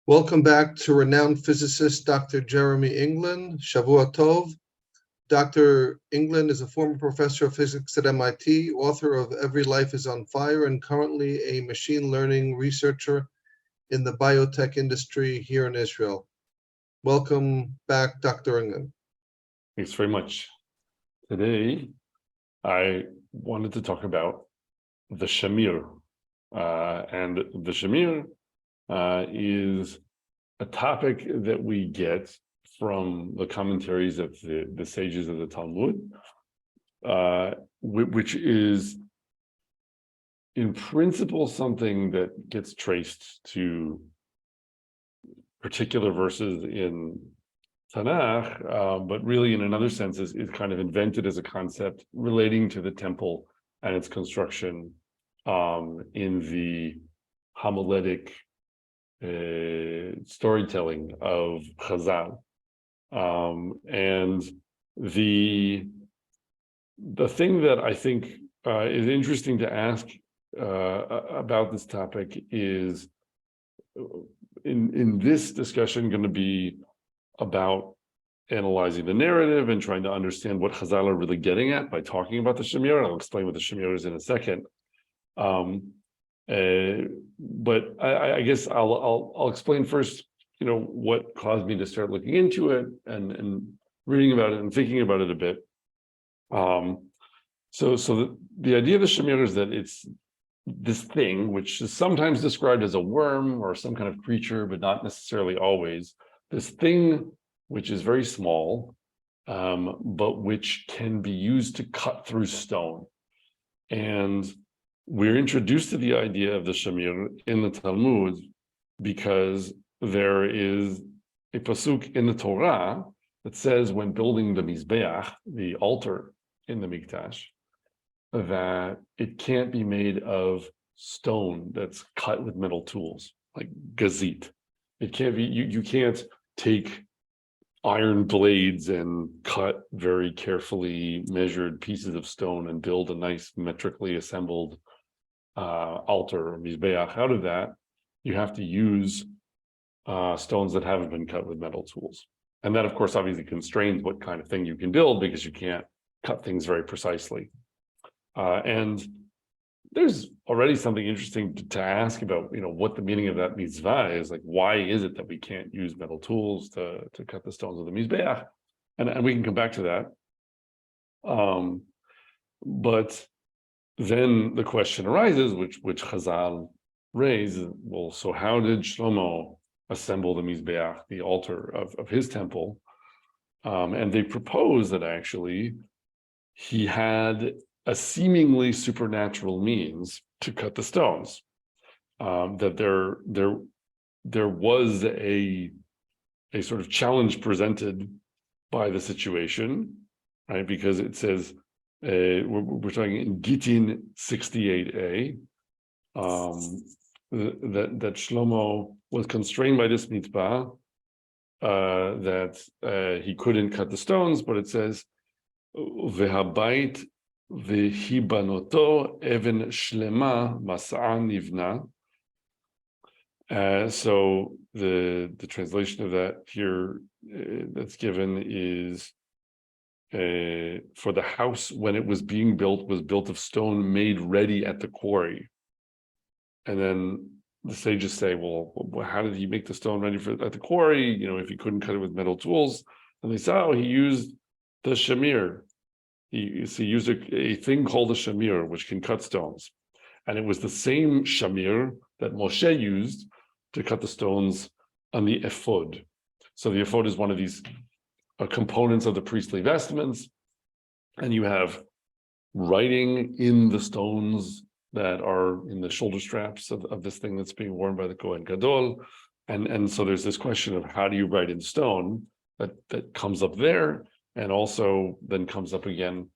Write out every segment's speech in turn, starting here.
Welcome back to renowned physicist Dr. Jeremy England. Shavua Tov. Dr. England is a former professor of physics at MIT, author of Every Life is on Fire, and currently a machine learning researcher in the biotech industry here in Israel. Welcome back, Dr. England. Thanks very much. Today, I wanted to talk about the Shamir. And the Shamir is a topic that we get from the commentaries of the sages of the Talmud, which is in principle something that gets traced to particular verses in Tanakh, but really in another sense is kind of invented as a concept relating to the temple and its construction in the homiletic storytelling of Chazal. And the thing that I think is interesting to ask about this topic is in this discussion going to be about analyzing the narrative and trying to understand what Chazal are really getting at by talking about the Shamir. I'll explain what the Shamir is in a second. But I guess I'll explain first, what caused me to start looking into it and reading about it and thinking about it a bit. So the idea of the Shamir is that it's this thing, which is sometimes described as a worm or some kind of creature, but not necessarily always. This thing which is very small, but which can be used to cut through stone. And we're introduced to the idea of the Shamir in the Talmud because there is a pasuk in the Torah that says when building the Mizbeach, the altar in the Mikdash, that it can't be made of stone that's cut with metal tools, like gazit. It can't be, you can't take iron blades and cut very carefully measured pieces of stone and build a nice metrically assembled altar or mizbeach out of that. You have to use stones that haven't been cut with metal tools. And that, of course, obviously constrains what kind of thing you can build because you can't cut things very precisely. And there's already something interesting to ask about, what the meaning of that mitzvah is. Like, why is it that we can't use metal tools to cut the stones of the mizbeach? And we can come back to that. But then the question arises, which Chazal raised, well, so how did Shlomo assemble the mizbeach, the altar of his temple? And they propose that actually he had a seemingly supernatural means to cut the stones. That there was a sort of challenge presented by the situation, right? Because it says we're talking in Gittin 68a that Shlomo was constrained by this mitzvah that he couldn't cut the stones, but it says v'habayit v'hibanoto even shlema mas'a nivna. So the translation of that here that's given is for the house when it was being built was built of stone made ready at the quarry. And then the sages say, well, how did he make the stone ready at the quarry? If he couldn't cut it with metal tools. And they say, he used the Shamir. He used a thing called a Shamir, which can cut stones. And it was the same Shamir that Moshe used to cut the stones on the ephod. So the ephod is one of these components of the priestly vestments. And you have writing in the stones that are in the shoulder straps of this thing that's being worn by the Kohen Gadol. And so there's this question of how do you write in stone that comes up there, and also then comes up again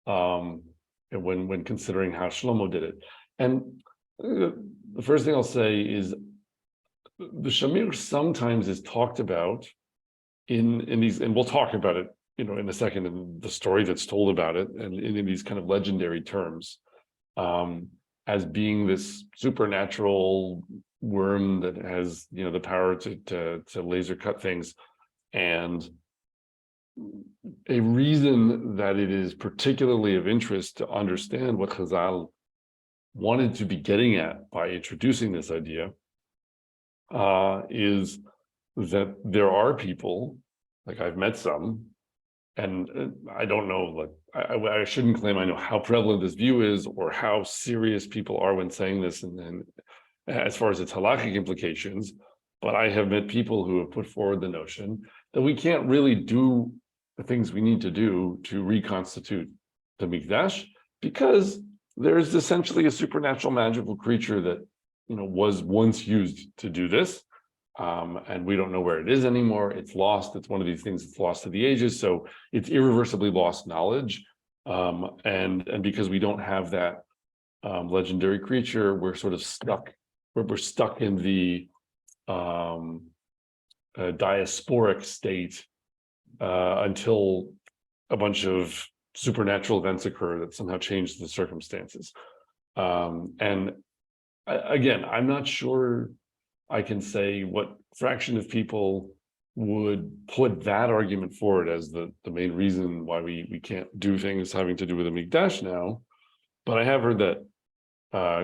when considering how Shlomo did it. And the first thing I'll say is the Shamir sometimes is talked about in these, and we'll talk about it, in a second, in the story that's told about it, and in these kind of legendary terms, as being this supernatural worm that has, the power to laser cut things. And a reason that it is particularly of interest to understand what Chazal wanted to be getting at by introducing this idea is that there are people, like I've met some, and I don't know, like I shouldn't claim I know how prevalent this view is or how serious people are when saying this, and as far as its halakhic implications, but I have met people who have put forward the notion that we can't really do the things we need to do to reconstitute the Mikdash because there's essentially a supernatural magical creature that was once used to do this, and we don't know where it is anymore. It's lost. It's one of these things that's lost to the ages, so it's irreversibly lost knowledge, and because we don't have that legendary creature, we're sort of stuck. We're stuck in the diasporic state until a bunch of supernatural events occur that somehow change the circumstances. And again, I'm not sure I can say what fraction of people would put that argument forward as the main reason why we can't do things having to do with the Mikdash now, but I have heard that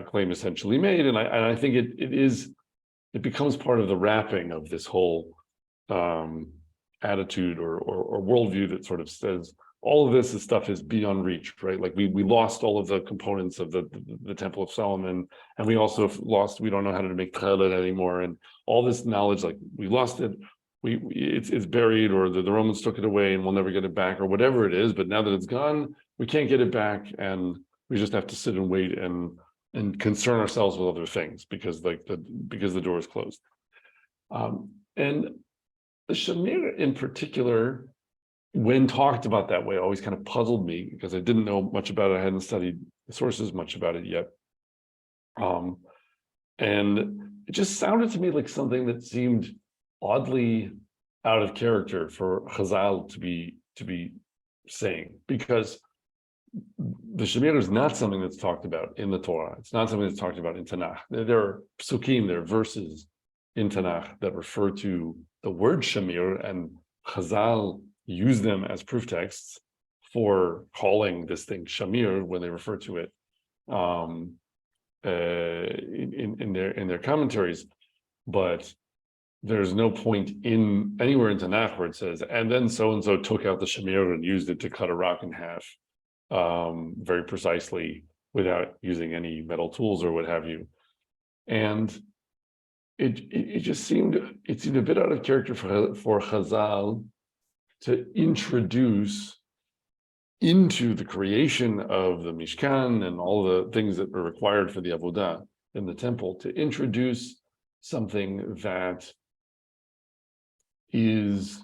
claim essentially made, and I think it becomes part of the wrapping of this whole attitude or worldview that sort of says all of this stuff is beyond reach, right? Like we lost all of the components of the Temple of Solomon, and we also lost, we don't know how to make Talmud anymore, and all this knowledge, like we lost it, it's buried, or the Romans took it away and we'll never get it back, or whatever it is. But now that it's gone, we can't get it back, and we just have to sit and wait and concern ourselves with other things because the door is closed. And the Shamir in particular, when talked about that way, always kind of puzzled me because I didn't know much about it. I hadn't studied the sources much about it yet. And it just sounded to me like something that seemed oddly out of character for Chazal to be saying, because the Shamir is not something that's talked about in the Torah. It's not something that's talked about in Tanakh. There are psukim, there are verses in Tanakh that refer to the word Shamir, and Chazal use them as proof texts for calling this thing Shamir when they refer to it in their commentaries. But there's no point in anywhere in Tanakh where it says, and then so and so took out the Shamir and used it to cut a rock in half very precisely without using any metal tools or what have you. And it just seemed a bit out of character for Chazal to introduce into the creation of the Mishkan and all the things that were required for the Avodah in the temple, to introduce something that is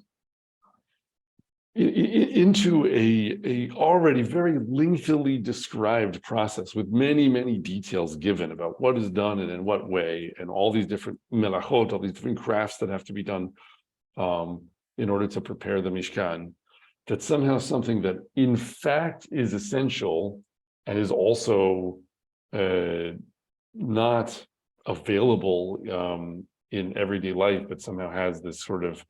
into a already very lengthily described process with many, many details given about what is done and in what way, and all these different melachot, all these different crafts that have to be done in order to prepare the Mishkan, that somehow something that in fact is essential and is also not available in everyday life, but somehow has this sort of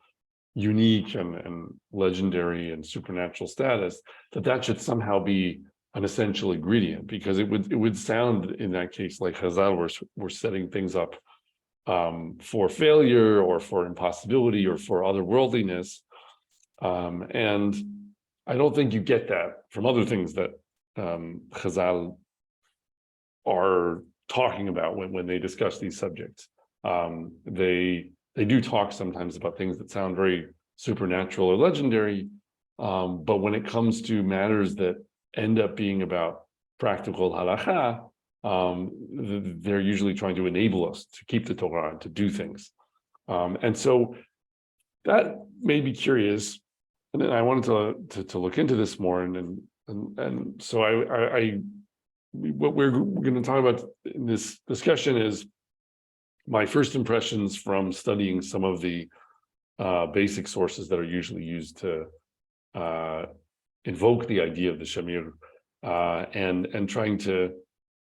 unique and legendary and supernatural status, that should somehow be an essential ingredient, because it would sound in that case like Chazal were setting things up for failure or for impossibility or for otherworldliness, and I don't think you get that from other things that Chazal are talking about when they discuss these subjects. They do talk sometimes about things that sound very supernatural or legendary, but when it comes to matters that end up being about practical halakha, they're usually trying to enable us to keep the Torah and to do things. And so that made me curious, and then I wanted to look into this more, and so what we're going to talk about in this discussion is my first impressions from studying some of the basic sources that are usually used to invoke the idea of the Shamir, and trying to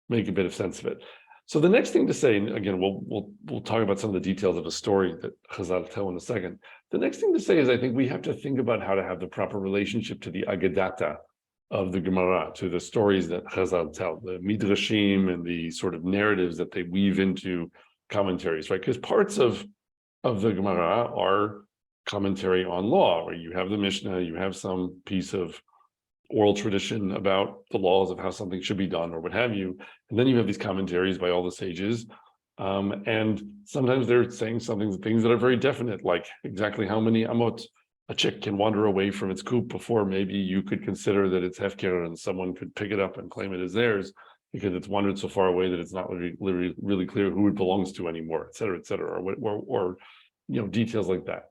make a bit of sense of it. So the next thing to say, and again, we'll talk about some of the details of a story that Chazal tell in a second. The next thing to say is I think we have to think about how to have the proper relationship to the Agadata of the Gemara, to the stories that Chazal tell, the midrashim and the sort of narratives that they weave into commentaries, right? Because parts of the Gemara are commentary on law, where you have the Mishnah, you have some piece of oral tradition about the laws of how something should be done or what have you. And then you have these commentaries by all the sages. And sometimes they're saying things that are very definite, like exactly how many amot a chick can wander away from its coop before maybe you could consider that it's hefker and someone could pick it up and claim it as theirs because it's wandered so far away that it's not really clear who it belongs to anymore, et cetera, or details like that.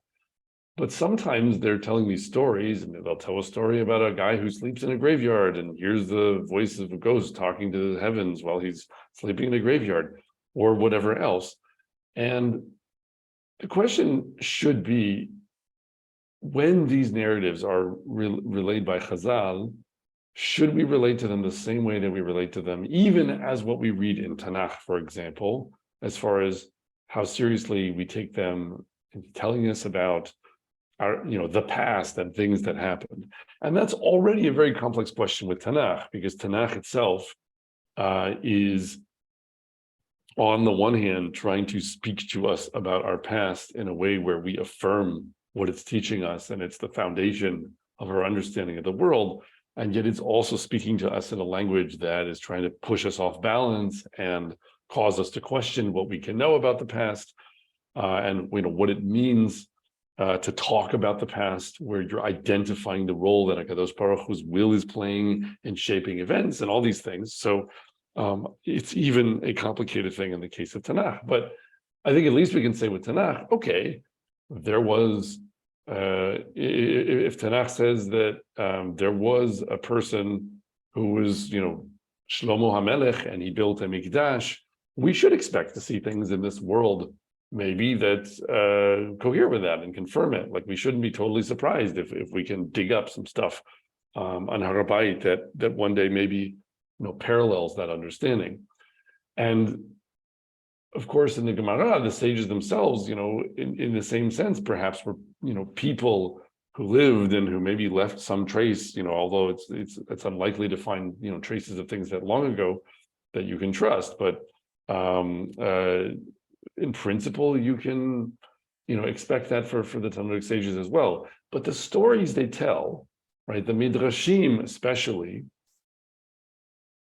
But sometimes they're telling these stories, and they'll tell a story about a guy who sleeps in a graveyard and hears the voice of a ghost talking to the heavens while he's sleeping in a graveyard, or whatever else. And the question should be, when these narratives are relayed by Chazal, should we relate to them the same way that we relate to them, even as what we read in Tanakh, for example, as far as how seriously we take them in telling us about the past and things that happened? And that's already a very complex question with Tanakh, because Tanakh itself is, on the one hand, trying to speak to us about our past in a way where we affirm what it's teaching us, and it's the foundation of our understanding of the world. And yet it's also speaking to us in a language that is trying to push us off balance and cause us to question what we can know about the past, and what it means to talk about the past, where you're identifying the role that HaKadosh Baruch Hu's will is playing in shaping events and all these things. So it's even a complicated thing in the case of Tanakh. But I think at least we can say with Tanakh, okay, there was, if Tanakh says that there was a person who was, Shlomo HaMelech, and he built a mikdash, we should expect to see things in this world maybe that cohere with that and confirm it. Like, we shouldn't be totally surprised if we can dig up some stuff on Har HaBayit that one day maybe parallels that understanding. And of course, in the Gemara, the sages themselves, in the same sense, perhaps were people who lived and who maybe left some trace, although it's unlikely to find traces of things that long ago that you can trust. But in principle, you can expect that for the Talmudic sages as well. But the stories they tell, right, the midrashim especially,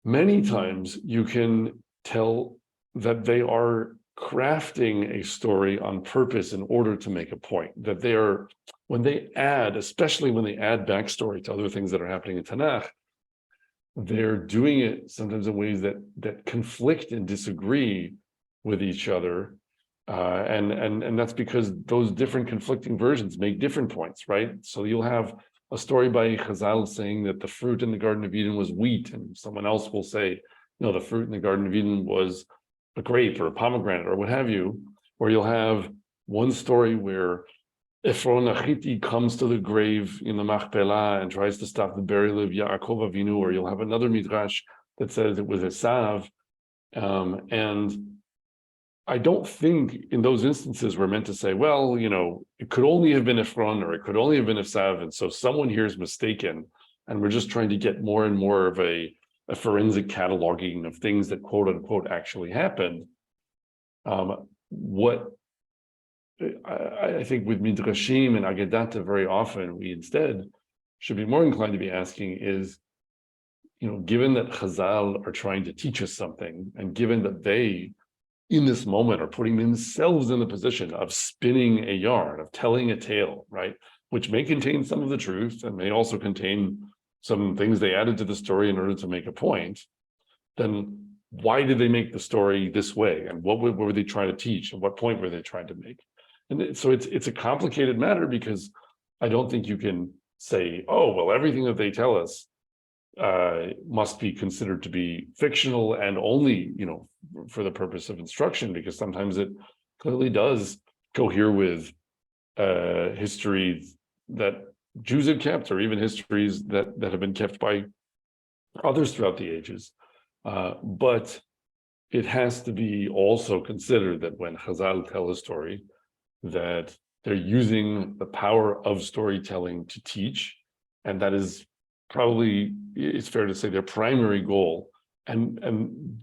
many times you can tell that they are crafting a story on purpose in order to make a point. That they are, especially when they add backstory to other things that are happening in Tanakh, they're doing it sometimes in ways that conflict and disagree with each other. And that's because those different conflicting versions make different points, right? So you'll have a story by Chazal saying that the fruit in the Garden of Eden was wheat, and someone else will say, no, the fruit in the Garden of Eden was a grape or a pomegranate or what have you. Or you'll have one story where Ephron Achiti comes to the grave in the Machpelah and tries to stop the burial of Yaakov Avinu, or you'll have another midrash that says it was Esav. And I don't think in those instances we're meant to say, well, it could only have been Ephron or it could only have been Esav, and so someone here is mistaken, and we're just trying to get more and more of a forensic cataloging of things that quote unquote actually happened. What I think with midrashim and Agadata, very often we instead should be more inclined to be asking is, given that Chazal are trying to teach us something, and given that they, in this moment, are putting themselves in the position of spinning a yarn, of telling a tale, right, which may contain some of the truth and may also contain some things they added to the story in order to make a point, then why did they make the story this way? And what were they trying to teach? And what point were they trying to make? And so it's a complicated matter, because I don't think you can say, oh, well, everything that they tell us must be considered to be fictional and only, for the purpose of instruction, because sometimes it clearly does cohere with history that Jews have kept, or even histories that have been kept by others throughout the ages. But it has to be also considered that when Chazal tell a story, that they're using the power of storytelling to teach, and that is probably, it's fair to say, their primary goal, and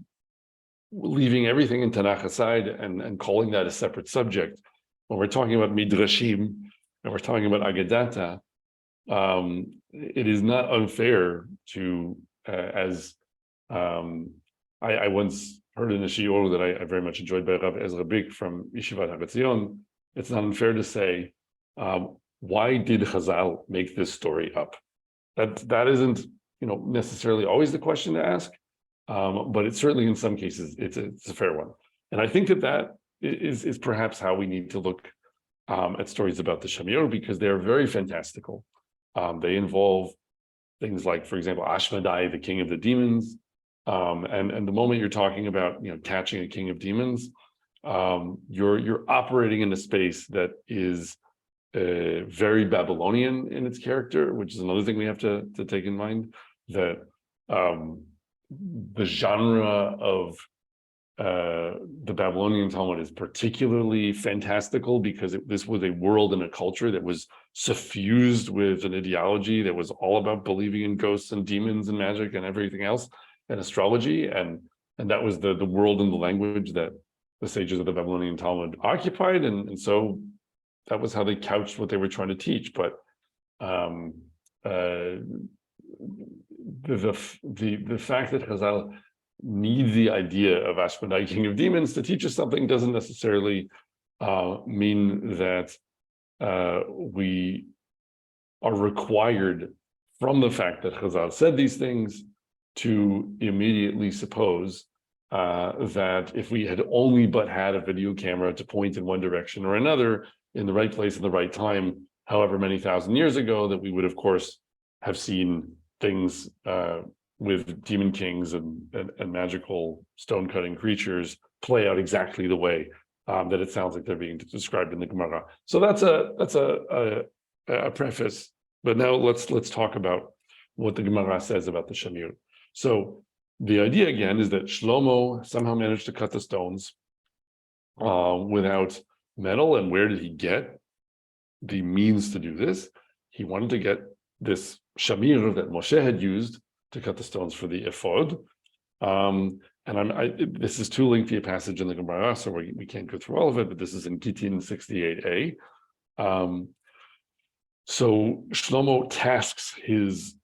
leaving everything in Tanakh aside and calling that a separate subject. When we're talking about Midrashim and we're talking about Agadata, it is not unfair to, I once heard in a shiur that I very much enjoyed by Rav Ezra Bik from Yeshivat HaRetzion, it's not unfair to say, why did Chazal make this story up? That isn't, necessarily always the question to ask, but it's certainly in some cases it's a fair one. And I think that is perhaps how we need to look at stories about the Shamir, because they're very fantastical. They involve things like, for example, Ashmedai, the king of the demons. And the moment you're talking about, catching a king of demons, you're operating in a space that is very Babylonian in its character, which is another thing we have to take in mind, that the genre of the Babylonian Talmud is particularly fantastical because this was a world and a culture that was suffused with an ideology that was all about believing in ghosts and demons and magic and everything else, and astrology, and that was the world and the language that the sages of the Babylonian Talmud occupied, and so that was how they couched what they were trying to teach. But the fact that Chazal need the idea of Ashmedai, king of demons, to teach us something doesn't necessarily mean that we are required, from the fact that Chazal said these things, to immediately suppose that if we had only but had a video camera to point in one direction or another, in the right place at the right time, however many thousand years ago, that we would, of course, have seen things with demon kings and magical stone-cutting creatures play out exactly the way that it sounds like they're being described in the Gemara. So that's a preface. But now let's talk about what the Gemara says about the Shamir. So the idea again is that Shlomo somehow managed to cut the stones without metal. And where did he get the means to do this? He wanted to get this Shamir that Moshe had used to cut the stones for the ephod. This is too lengthy a passage in the Gemara, so we can't go through all of it, but this is in Gittin 68a. So Shlomo tasks his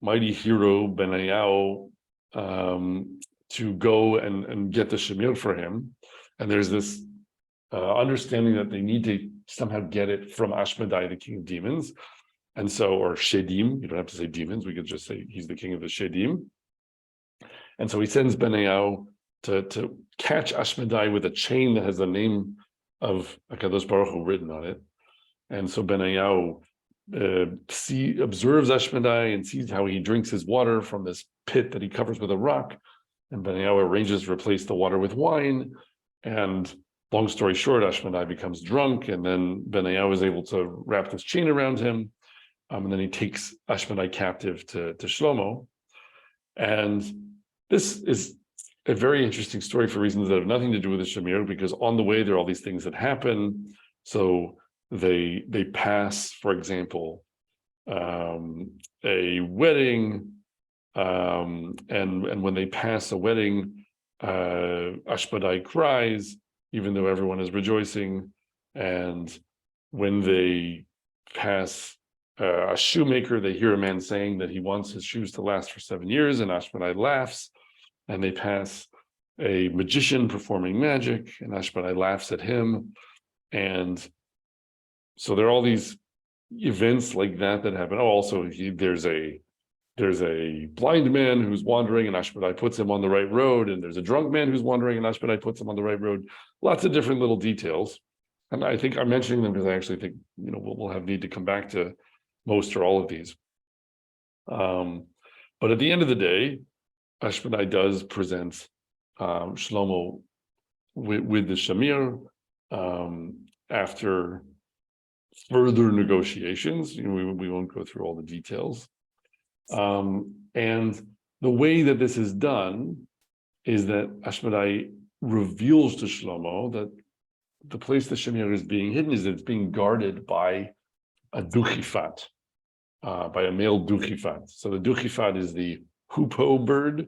mighty hero Benayao to go and get the Shamir for him. And there's this understanding that they need to somehow get it from Ashmedai, the king of demons. And so, or Shedim, you don't have to say demons, we could just say he's the king of the Shedim. And so he sends Benayao to catch Ashmedai with a chain that has the name of HaKadosh Baruch Hu written on it. And so Benayao observes Ashmedai and sees how he drinks his water from this pit that he covers with a rock. And Benayao arranges to replace the water with wine. And long story short, Ashmedai becomes drunk, and then Benayao is able to wrap this chain around him. And then he takes Ashmedai captive to Shlomo. And this is a very interesting story for reasons that have nothing to do with the Shamir, because on the way there are all these things that happen. So they pass, for example, a wedding, and when they pass a wedding, Ashmedai cries, even though everyone is rejoicing. And when they pass a shoemaker, they hear a man saying that he wants his shoes to last for 7 years, and Ashmedai laughs. And they pass a magician performing magic, and Ashmedai laughs at him. And so there are all these events like that happen. Oh, also there's a blind man who's wandering, and Ashmedai puts him on the right road. And there's a drunk man who's wandering, and Ashmedai puts him on the right road. Lots of different little details. And I think I'm mentioning them because I actually think, we'll have need to come back to most or all of these. But at the end of the day, Ashmedai does present Shlomo with the Shamir after further negotiations. We won't go through all the details. And the way that this is done is that Asmodeus reveals to Shlomo that the place the Shamir is being hidden is that it's being guarded by a duchifat, by a male duchifat. So the duchifat is the hoopoe bird.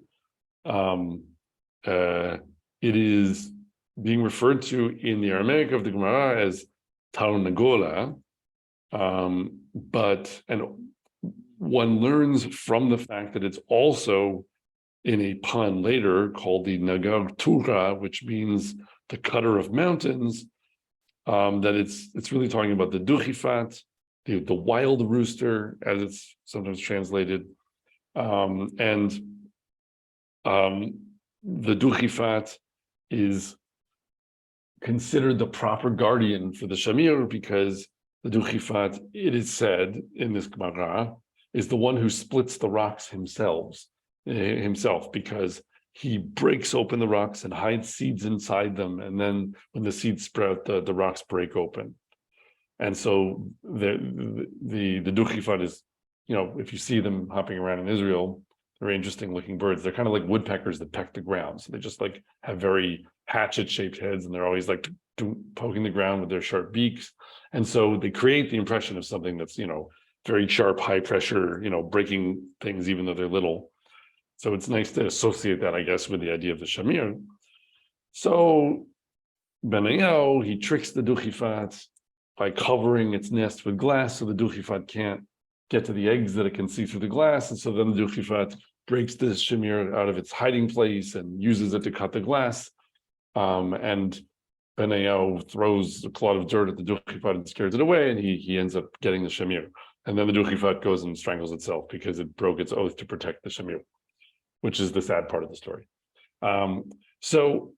It is being referred to in the Aramaic of the Gemara as Tarnagola, and one learns from the fact that it's also in a pun later called the Nagar Tura, which means the cutter of mountains, that it's really talking about the duchifat, the wild rooster, as it's sometimes translated, and the duchifat is considered the proper guardian for the Shamir because the duchifat, it is said in this Gemara, is the one who splits the rocks himself, because he breaks open the rocks and hides seeds inside them, and then when the seeds sprout, the rocks break open. And so the duchifat is, if you see them hopping around in Israel, they're interesting looking birds. They're kind of like woodpeckers that peck the ground. So they just like have very hatchet shaped heads, and they're always like poking the ground with their sharp beaks. And so they create the impression of something that's, very sharp, high pressure, breaking things even though they're little. So it's nice to associate that, I guess, with the idea of the Shamir. So Benayahu, he tricks the duchifat by covering its nest with glass so the duchifat can't get to the eggs that it can see through the glass. And so then the duchifat breaks the Shamir out of its hiding place and uses it to cut the glass. And Benayahu throws a clod of dirt at the duchifat and scares it away, and he ends up getting the Shamir. And then the duchifat goes and strangles itself because it broke its oath to protect the Shamir, which is the sad part of the story. So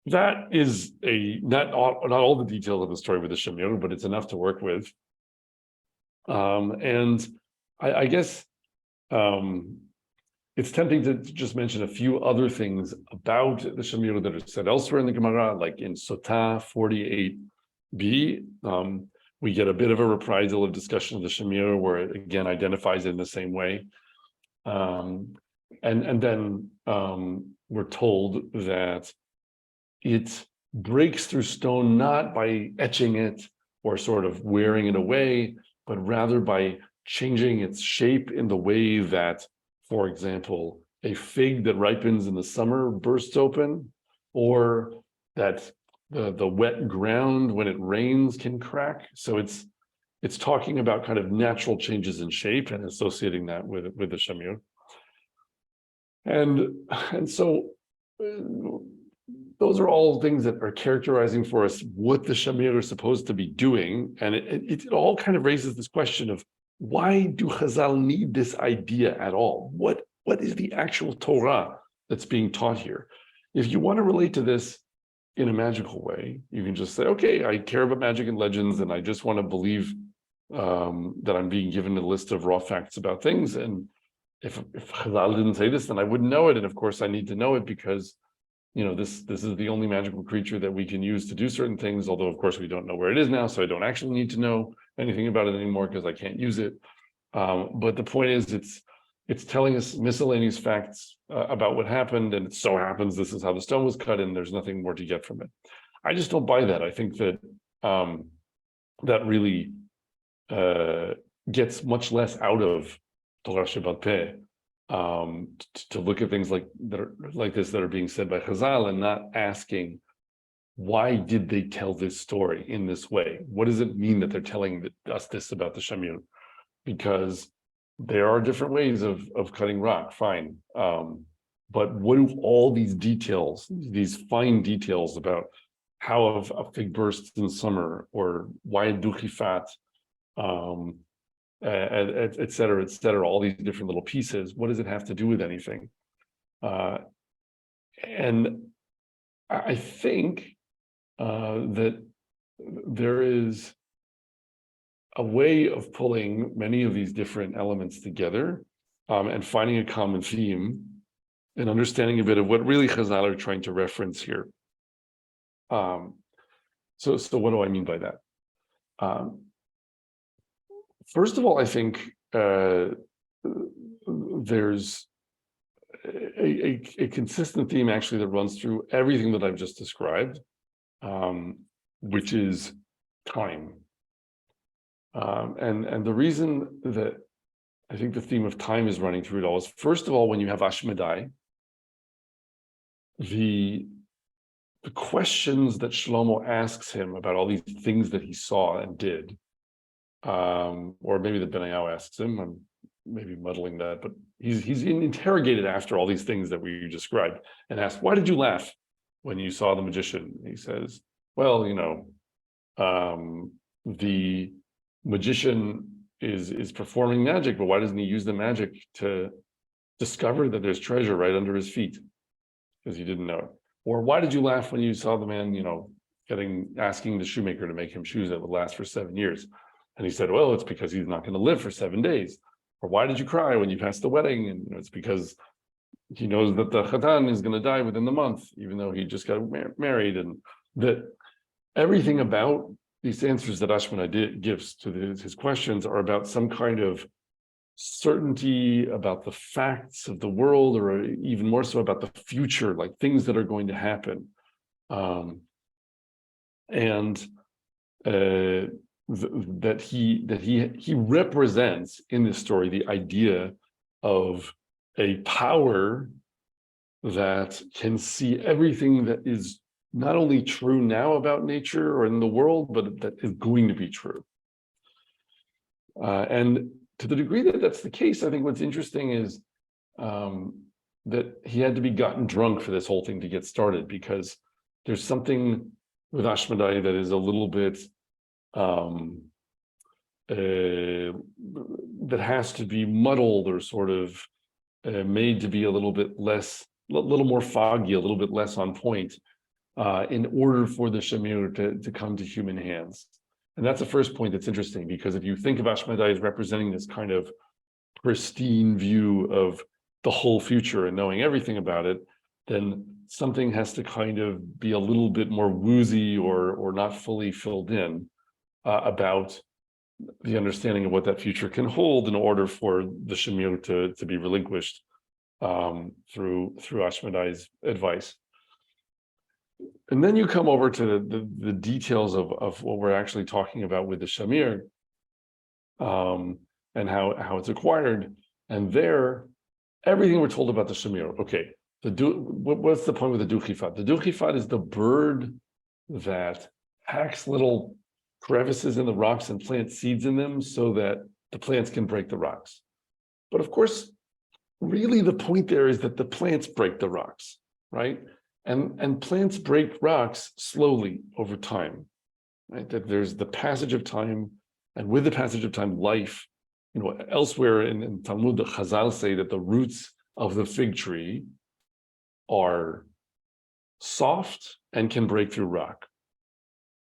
that is not all the details of the story with the Shamir, but it's enough to work with. And I guess it's tempting to just mention a few other things about the Shamir that are said elsewhere in the Gemara, like in Sotah 48b. We get a bit of a reprisal of discussion of the Shamir where it again identifies it in the same way. And then we're told that it breaks through stone not by etching it or sort of wearing it away, but rather by changing its shape in the way that, for example, a fig that ripens in the summer bursts open, or that the wet ground when it rains can crack. So it's talking about kind of natural changes in shape and associating that with the Shamir. And so those are all things that are characterizing for us what the Shamir is supposed to be doing. And it all kind of raises this question of, why do Chazal need this idea at all? What is the actual Torah that's being taught here? If you want to relate to this in a magical way, you can just say, okay, I care about magic and legends, and I just want to believe that I'm being given a list of raw facts about things. And if Chazal didn't say this, then I wouldn't know it. And of course, I need to know it because this is the only magical creature that we can use to do certain things, although of course we don't know where it is now, so I don't actually need to know anything about it anymore because I can't use it. But the point is, it's telling us miscellaneous facts about what happened, and it so happens this is how the stone was cut, and there's nothing more to get from it. I just don't buy that. I think that that really gets much less out of Torah Shebat Peh, to look at things like this that are being said by Chazal and not asking, why did they tell this story in this way? What does it mean that they're telling us this about the Shamir? Because there are different ways of cutting rock, fine. But what do all these details, these fine details about how a fig bursts in summer, or why a duchifat, et cetera, all these different little pieces, what does it have to do with anything? And I think that there is a way of pulling many of these different elements together and finding a common theme and understanding a bit of what really Chazal are trying to reference here. So what do I mean by that? First of all, I think there's a consistent theme actually that runs through everything that I've just described, which is time. And the reason that I think the theme of time is running through it all is, first of all, when you have Ashmedai, the questions that Shlomo asks him about all these things that he saw and did, or maybe that Benayahu asks him, I'm maybe muddling that, but he's interrogated after all these things that we described and asked, why did you laugh when you saw the magician? He says, well, the magician is performing magic, but why doesn't he use the magic to discover that there's treasure right under his feet? Because he didn't know it. Or why did you laugh when you saw the man, asking the shoemaker to make him shoes that would last for 7 years? And he said, well, it's because he's not going to live for 7 days. Or why did you cry when you passed the wedding? And it's because he knows that the Chatan is going to die within the month, even though he just got married. And that everything about these answers that Ashmedai gives to his questions are about some kind of certainty about the facts of the world, or even more so about the future, like things that are going to happen. That he represents in this story the idea of a power that can see everything that is not only true now about nature or in the world, but that is going to be true. And to the degree that that's the case, I think what's interesting is that he had to be gotten drunk for this whole thing to get started, because there's something with Ashmedai that is a little bit that has to be muddled or sort of made to be a little more foggy, a little bit less on point, in order for the Shamir to come to human hands. And that's the first point that's interesting, because if you think of Ashmedai as representing this kind of pristine view of the whole future and knowing everything about it, then something has to kind of be a little bit more woozy or not fully filled in about the understanding of what that future can hold in order for the Shamir to be relinquished through Ashmedai's advice. And then you come over to the details of what we're actually talking about with the Shamir, and how it's acquired. And there, everything we're told about the Shamir. Okay, what's the point with the duchifat? The duchifat is the bird that hacks little crevices in the rocks and plants seeds in them so that the plants can break the rocks. But of course, really the point there is that the plants break the rocks, right? And plants break rocks slowly over time, right? That there's the passage of time, and with the passage of time, life. Elsewhere in Talmud, the Chazal say that the roots of the fig tree are soft and can break through rock.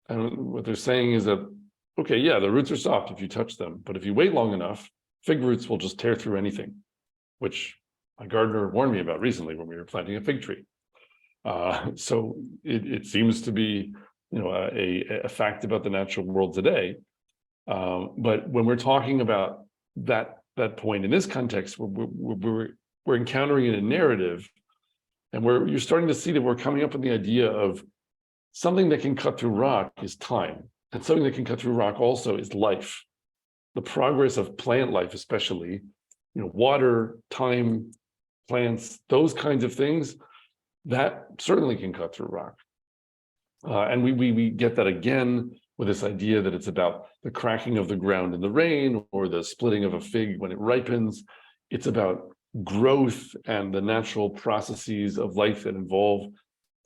And what they're saying is that, okay, yeah, the roots are soft if you touch them, but if you wait long enough, fig roots will just tear through anything, which my gardener warned me about recently when we were planting a fig tree. So it seems to be, a fact about the natural world today. But when we're talking about that point in this context, we're encountering in a narrative, and you're starting to see that we're coming up with the idea of something that can cut through rock is time, and something that can cut through rock also is life. The progress of plant life, especially, water, time, plants, those kinds of things, that certainly can cut through rock. And we get that again with this idea that it's about the cracking of the ground in the rain or the splitting of a fig when it ripens. It's about growth and the natural processes of life that involve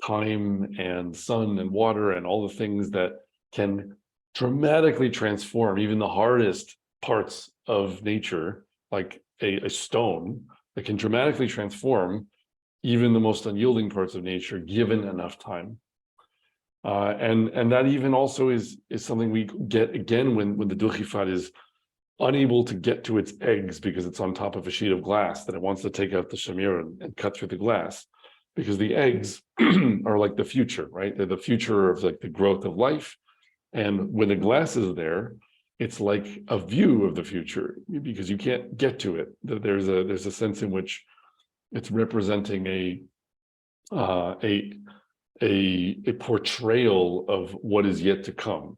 time and sun and water and all the things that can dramatically transform even the hardest parts of nature, like a stone, that can dramatically transform even the most unyielding parts of nature, given enough time. And that even also is something we get again when the duchifat is unable to get to its eggs because it's on top of a sheet of glass, that it wants to take out the Shamir and cut through the glass, because the eggs are like the future, right? They're the future of like the growth of life. And when the glass is there, it's like a view of the future, because you can't get to it. There's a sense in which It's representing a portrayal of what is yet to come.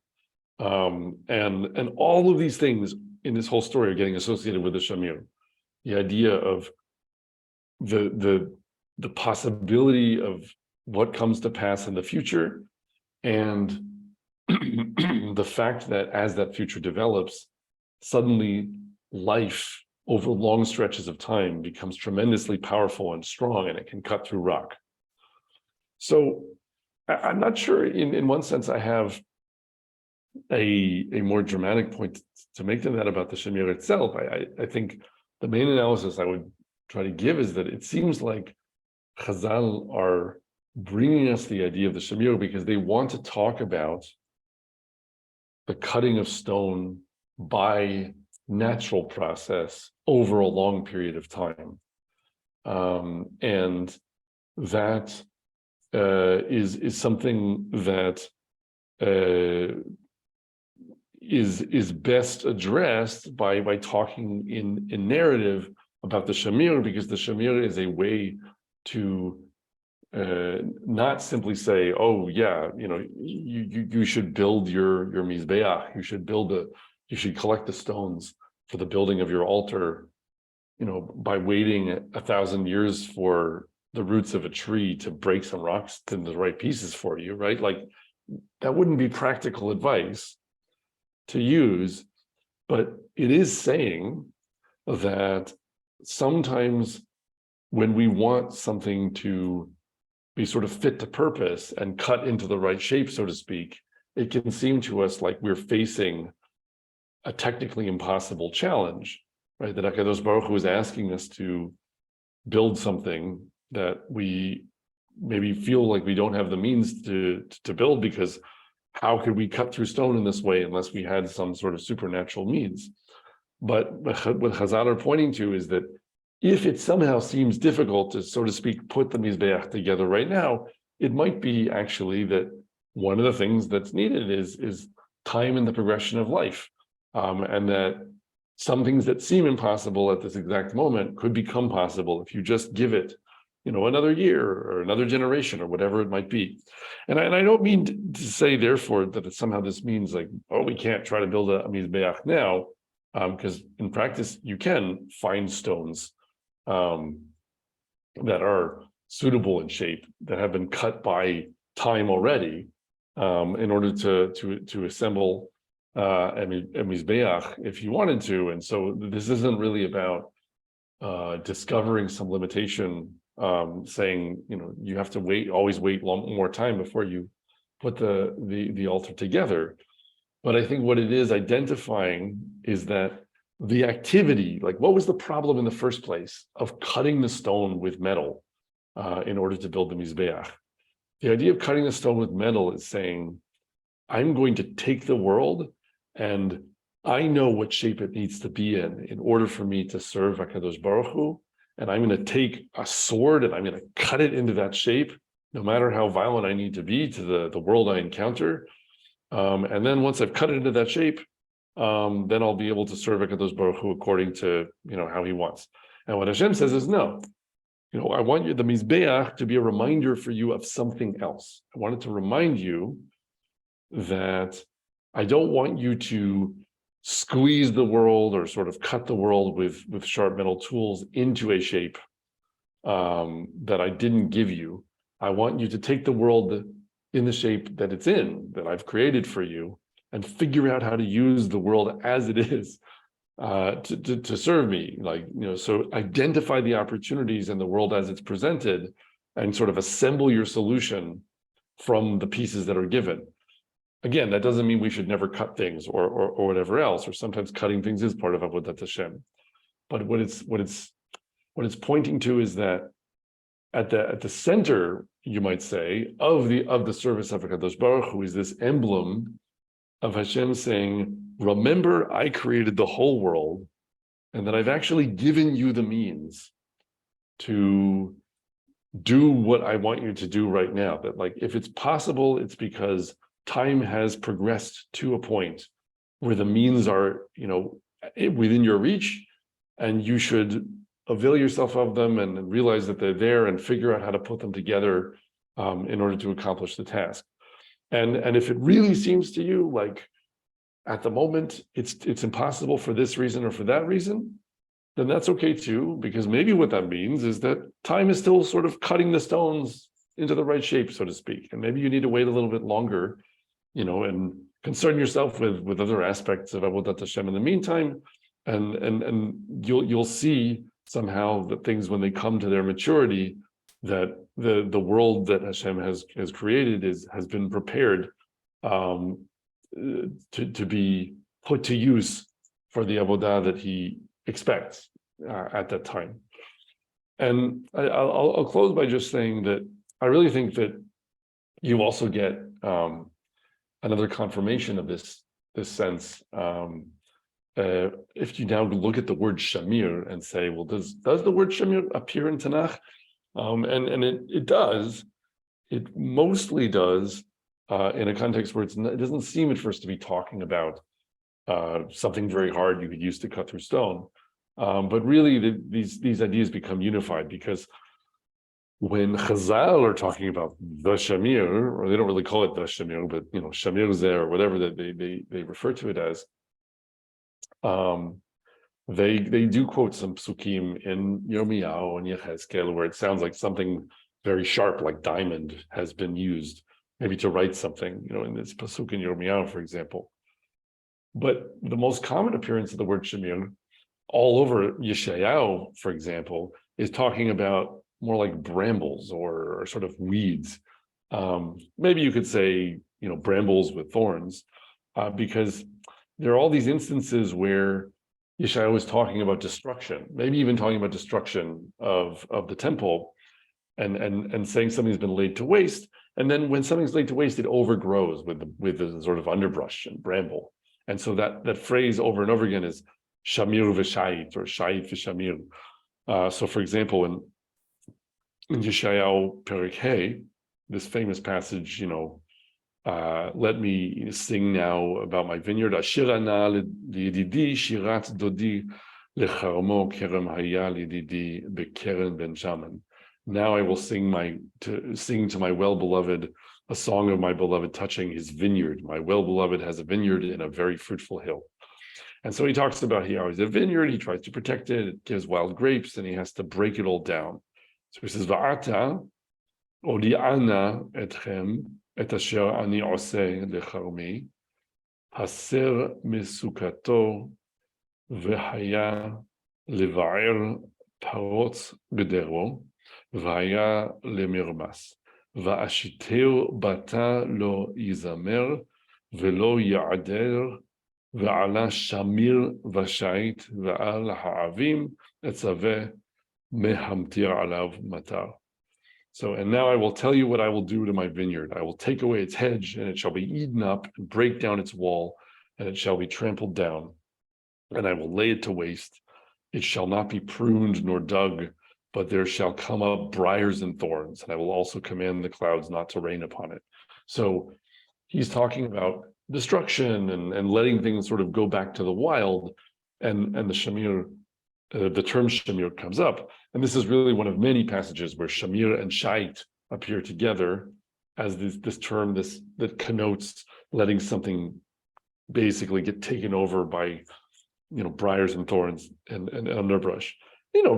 And all of these things in this whole story are getting associated with the Shamir. The idea of the possibility of what comes to pass in the future, and the fact that as that future develops, suddenly life over long stretches of time becomes tremendously powerful and strong, and it can cut through rock. So I'm not sure, in one sense, I have a more dramatic point to make than that about the Shamir itself. I think the main analysis I would try to give is that it seems like Chazal are bringing us the idea of the Shamir because they want to talk about the cutting of stone by natural process over a long period of time. And that is something that is best addressed by talking in narrative about the Shamir, because the Shamir is a way to not simply say, oh yeah, you should build your mizbeach, you should collect the stones for the building of your altar, by waiting 1,000 years for the roots of a tree to break some rocks into the right pieces for you, right? Like, that wouldn't be practical advice to use, but it is saying that sometimes when we want something to be sort of fit to purpose and cut into the right shape, so to speak, it can seem to us like we're facing a technically impossible challenge, right? That HaKadosh Baruch Hu is asking us to build something that we maybe feel like we don't have the means to build, because how could we cut through stone in this way unless we had some sort of supernatural means? But what Chazal are pointing to is that if it somehow seems difficult to, so to speak, put the Mizbeach together right now, it might be actually that one of the things that's needed is time in the progression of life. And that some things that seem impossible at this exact moment could become possible if you just give it, another year or another generation or whatever it might be. And I don't mean to say, therefore, that somehow this means like, oh, we can't try to build a Mizbeach now, because in practice, you can find stones that are suitable in shape, that have been cut by time already, in order to assemble a Mizbeach if you wanted to. And so this isn't really about discovering some limitation, saying, you have to always wait more time before you put the altar together. But I think what it is identifying is that the activity, like what was the problem in the first place of cutting the stone with metal in order to build the Mizbeach? The idea of cutting the stone with metal is saying, I'm going to take the world and I know what shape it needs to be in order for me to serve HaKadosh Baruch Hu. And I'm going to take a sword and I'm going to cut it into that shape, no matter how violent I need to be to the world I encounter. And then once I've cut it into that shape, then I'll be able to serve HaKadosh Baruch Hu according to, how he wants. And what Hashem says is, no, I want the Mizbeach to be a reminder for you of something else. I wanted to remind you that I don't want you to squeeze the world or sort of cut the world with sharp metal tools into a shape that I didn't give you. I want you to take the world in the shape that it's in, that I've created for you, and figure out how to use the world as it is to serve me. So identify the opportunities in the world as it's presented and sort of assemble your solution from the pieces that are given. Again, that doesn't mean we should never cut things or whatever else, or sometimes cutting things is part of Avodat Hashem. But what it's pointing to is that at the center, you might say, of the service of HaKadosh Baruch Hu is this emblem of Hashem saying, remember, I created the whole world, and that I've actually given you the means to do what I want you to do right now. That, like, if it's possible, it's because time has progressed to a point where the means are, within your reach, and you should avail yourself of them and realize that they're there and figure out how to put them together in order to accomplish the task. And if it really seems to you like at the moment it's impossible for this reason or for that reason, then that's okay too, because maybe what that means is that time is still sort of cutting the stones into the right shape, so to speak. And maybe you need to wait a little bit longer, and concern yourself with other aspects of Avodat Hashem in the meantime, and you'll see somehow that things, when they come to their maturity, that the world that Hashem has created has been prepared to be put to use for the avodah that He expects at that time. And I'll close by just saying that I really think that you also get another confirmation of this sense. If you now look at the word Shamir and say, well, does the word Shamir appear in Tanakh? And it does. It mostly does in a context where it doesn't seem at first to be talking about something very hard you could use to cut through stone. But really, these ideas become unified, because when Chazal are talking about the Shamir, or they don't really call it the Shamir, but Shamir Zeh, or whatever that they refer to it as, they do quote some psukim in Yirmiyahu and Yechezkel where it sounds like something very sharp, like diamond, has been used, maybe to write something, in this pasuk in Yirmiyahu, for example. But the most common appearance of the word Shamir all over Yeshayahu, for example, is talking about more like brambles or sort of weeds. Maybe you could say, brambles with thorns, because there are all these instances where Yeshayahu is talking about destruction, maybe even talking about destruction of the temple, and saying something's been laid to waste. And then when something's laid to waste, it overgrows with the sort of underbrush and bramble. And so that phrase over and over again is Shamir v'shayit, or shayit v'shamir. So for example, in Yeshayahu Perek Hey, this famous passage, let me sing now about my vineyard. Ashir ana l'yididi shirat dodi lecharmo kerem haya l'yididi bekeren ben shaman. Now I will sing to my well-beloved a song of my beloved touching his vineyard. My well-beloved has a vineyard in a very fruitful hill. And so he talks about how he's a vineyard, he tries to protect it, it gives wild grapes, and he has to break it all down. So he says, Va'ata odi'ana etchem et asher ani oseh lecharmi haser mesukato v'haya leva'er parot gedero v'haya lemirmas va'ashiter bata lo yizamer v'lo ya'ader v'ala shamir v'shait v'al ha'avim etzaveh mehamtir alav matar. So, and now I will tell you what I will do to my vineyard. I will take away its hedge, and it shall be eaten up, and break down its wall, and it shall be trampled down, and I will lay it to waste. It shall not be pruned nor dug, but there shall come up briars and thorns, and I will also command the clouds not to rain upon it. So he's talking about destruction and letting things sort of go back to the wild, and the Shamir, the term Shamir comes up. And this is really one of many passages where Shamir and Shait appear together as this term that connotes letting something basically get taken over by briars and thorns and underbrush.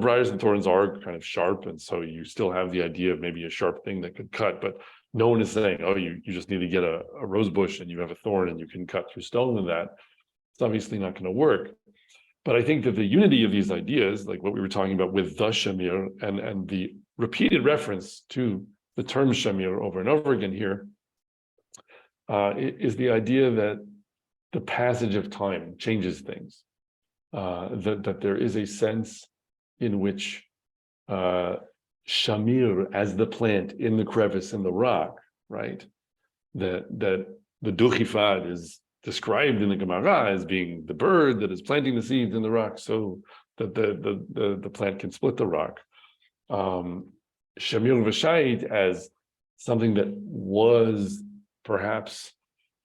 Briars and thorns are kind of sharp, and so you still have the idea of maybe a sharp thing that could cut, but no one is saying, oh, you just need to get a rose bush and you have a thorn and you can cut through stone with that. It's obviously not going to work. But I think that the unity of these ideas, like what we were talking about with the Shamir, and the repeated reference to the term Shamir over and over again here, is the idea that the passage of time changes things. That there is a sense in which Shamir, as the plant in the crevice in the rock, right? That the Duchifad is described in the Gemara as being the bird that is planting the seeds in the rock so that the plant can split the rock. Shamir v'shait as something that was perhaps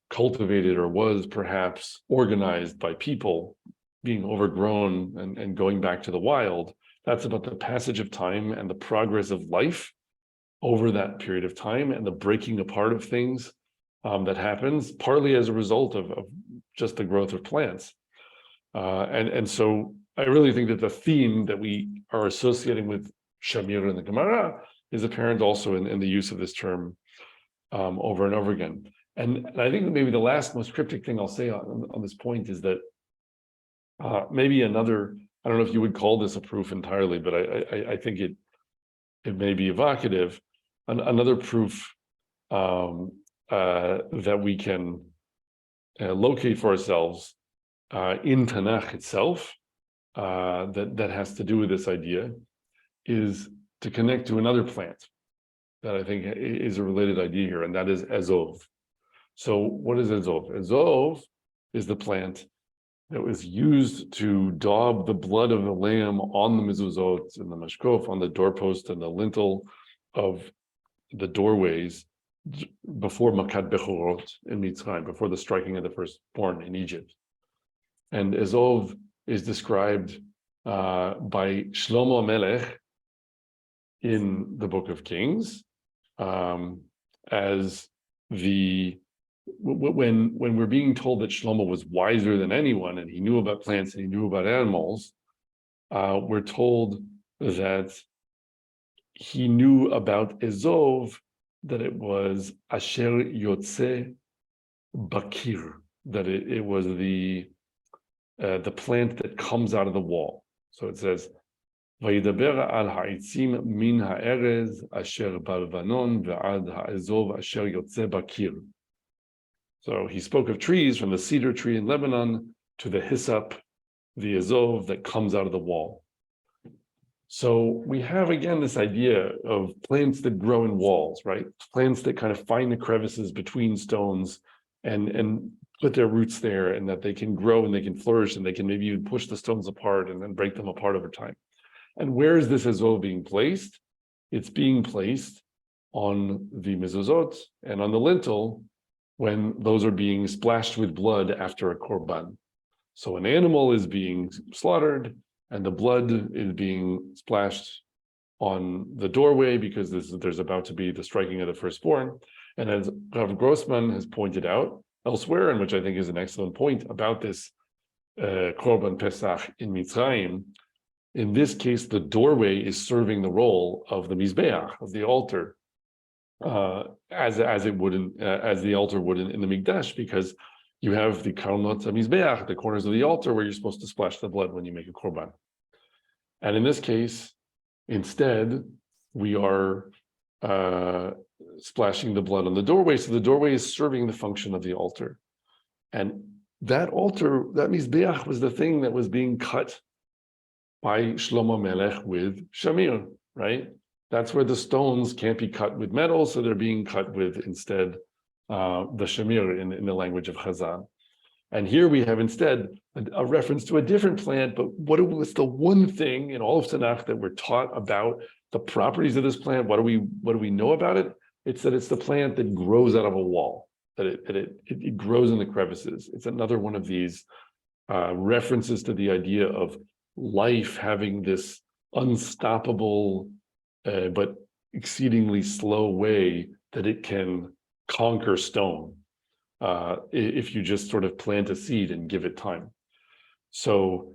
cultivated or was perhaps organized by people being overgrown and going back to the wild, That's about the passage of time and the progress of life over that period of time and the breaking apart of things that happens partly as a result of just the growth of plants. And so I really think that the theme that we are associating with Shamir in the Gemara is apparent also in the use of this term over and over again. And I think that maybe the last most cryptic thing I'll say on this point is that maybe another, I don't know if you would call this a proof entirely, but I think it may be evocative. Another proof that we can locate for ourselves in Tanakh itself that has to do with this idea is to connect to another plant that I think is a related idea here, and that is Ezov. So what is Ezov? Ezov is the plant that was used to daub the blood of the lamb on the mezuzot and the mashkof, on the doorpost and the lintel of the doorways before Makat Bechorot in Mitzrayim, before the striking of the firstborn in Egypt. And Ezov is described by Shlomo Melech in the Book of Kings as when we're being told that Shlomo was wiser than anyone and he knew about plants and he knew about animals, we're told that he knew about Ezov, that it was Asher Yotze Bakir, that it was the plant that comes out of the wall. So it says, Vayidaber al ha'itzim min ha'erez asher balvanon ve'ad ha'ezov asher yotze bakir. So he spoke of trees from the cedar tree in Lebanon to the hyssop, the ezov that comes out of the wall. So we have again this idea of plants that grow in walls, right? Plants that kind of find the crevices between stones and put their roots there, and that they can grow and they can flourish and they can maybe even push the stones apart and then break them apart over time. And where is this ezov being placed? It's being placed on the mezuzot and on the lintel when those are being splashed with blood after a korban. So an animal is being slaughtered and the blood is being splashed on the doorway because there's about to be the striking of the firstborn. And as Rav Grossman has pointed out elsewhere, and which I think is an excellent point about this korban pesach in Mitzrayim, in this case, the doorway is serving the role of the mizbeach, of the altar, as the altar would in the mikdash, because you have the karnot mizbeach, the corners of the altar where you're supposed to splash the blood when you make a korban. And in this case, instead, we are splashing the blood on the doorway. So the doorway is serving the function of the altar. And that altar, that mizbeach, was the thing that was being cut by Shlomo Melech with Shamir, right? That's where the stones can't be cut with metal, so they're being cut with instead the Shamir in the language of Chazal. And here we have instead a reference to a different plant, but what's the one thing in all of Tanakh that we're taught about the properties of this plant? What do we know about it? It's that it's the plant that grows out of a wall, that it grows in the crevices. It's another one of these references to the idea of life having this unstoppable but exceedingly slow way that it can conquer stone if you just sort of plant a seed and give it time. So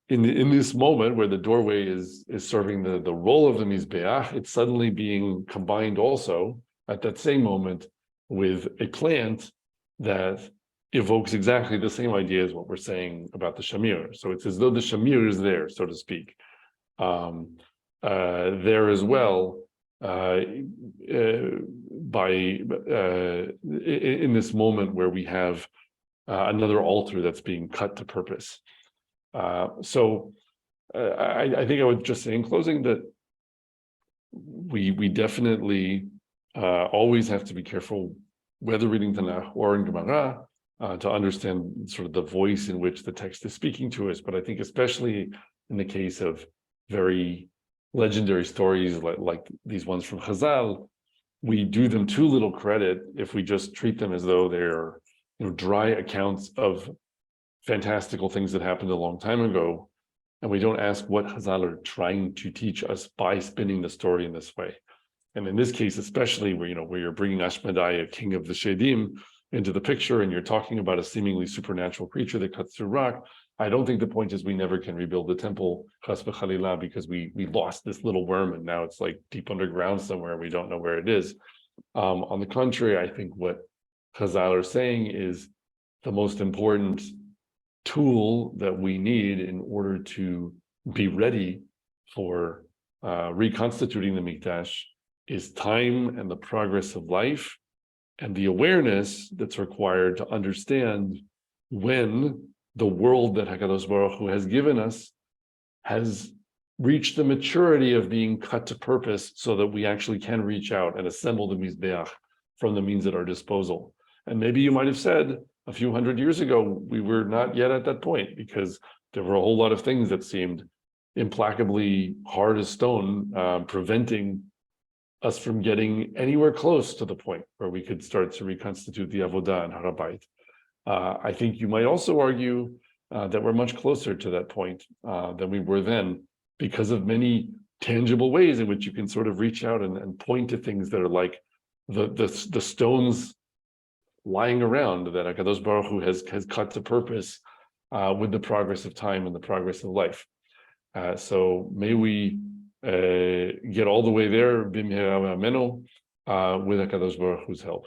in this moment where the doorway is serving the role of the mizbeach, it's suddenly being combined also at that same moment with a plant that evokes exactly the same idea as what we're saying about the Shamir. So it's as though the Shamir is there, so to speak, there as well, in this moment where we have another altar that's being cut to purpose. So I think I would just say in closing that we definitely always have to be careful, whether reading Tanakh or in Gemara, to understand sort of the voice in which the text is speaking to us. But I think especially in the case of very legendary stories like these ones from Chazal, we do them too little credit if we just treat them as though they're dry accounts of fantastical things that happened a long time ago, and we don't ask what Chazal are trying to teach us by spinning the story in this way. And in this case, especially where you're bringing Asmodeus, king of the Shedim, into the picture, and you're talking about a seemingly supernatural creature that cuts through rock, I don't think the point is we never can rebuild the temple, chas v'chalila, because we lost this little worm and now it's like deep underground somewhere. We don't know where it is. On the contrary, I think what Chazal are saying is the most important tool that we need in order to be ready for reconstituting the Mikdash is time and the progress of life and the awareness that's required to understand when the world that HaKadosh Baruch Hu has given us has reached the maturity of being cut to purpose so that we actually can reach out and assemble the Mizbeach from the means at our disposal. And maybe you might have said a few hundred years ago, we were not yet at that point because there were a whole lot of things that seemed implacably hard as stone, preventing us from getting anywhere close to the point where we could start to reconstitute the Avodah and Har HaBayit. I think you might also argue that we're much closer to that point than we were then, because of many tangible ways in which you can sort of reach out and point to things that are like the stones lying around that HaKadosh Baruch Hu has cut to purpose with the progress of time and the progress of life. So may we get all the way there, b'mihera v'amenu, with HaKadosh Baruch Hu's help.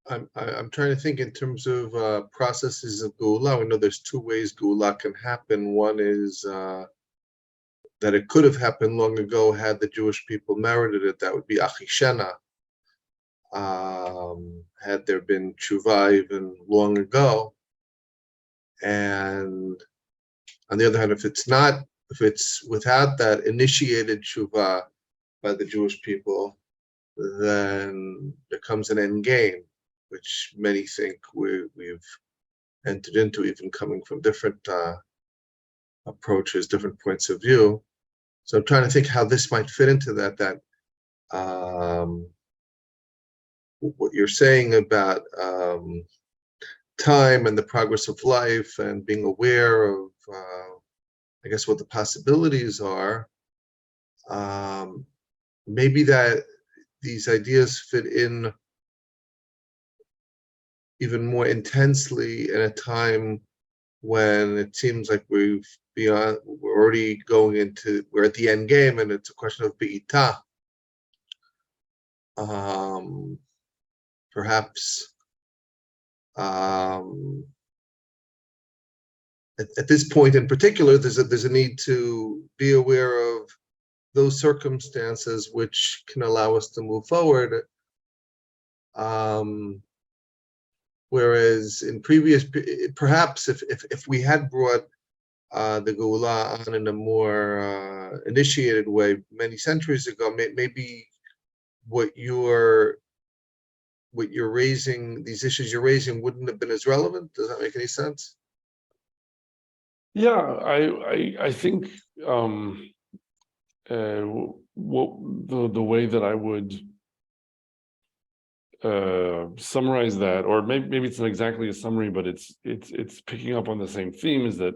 I'm trying to think in terms of processes of Geula. We know there's two ways Geula can happen. One is that it could have happened long ago had the Jewish people merited it. That would be Achishena. Had there been tshuva even long ago. And on the other hand, if it's without that initiated tshuva by the Jewish people, then there comes an end game, which many think we've entered into, even coming from different approaches, different points of view. So I'm trying to think how this might fit into that what you're saying about time and the progress of life and being aware of, I guess, what the possibilities are. Maybe that these ideas fit in even more intensely in a time when it seems like we're already we're at the end game and it's a question of be'ita. Perhaps at this point in particular, there's a need to be aware of those circumstances which can allow us to move forward. Whereas in previous, perhaps if we had brought the Geula on in a more initiated way many centuries ago, maybe what you're raising, these issues you're raising, wouldn't have been as relevant. Does that make any sense? Yeah, I think what the way that I would summarize that, or maybe it's not exactly a summary, but it's picking up on the same theme, is that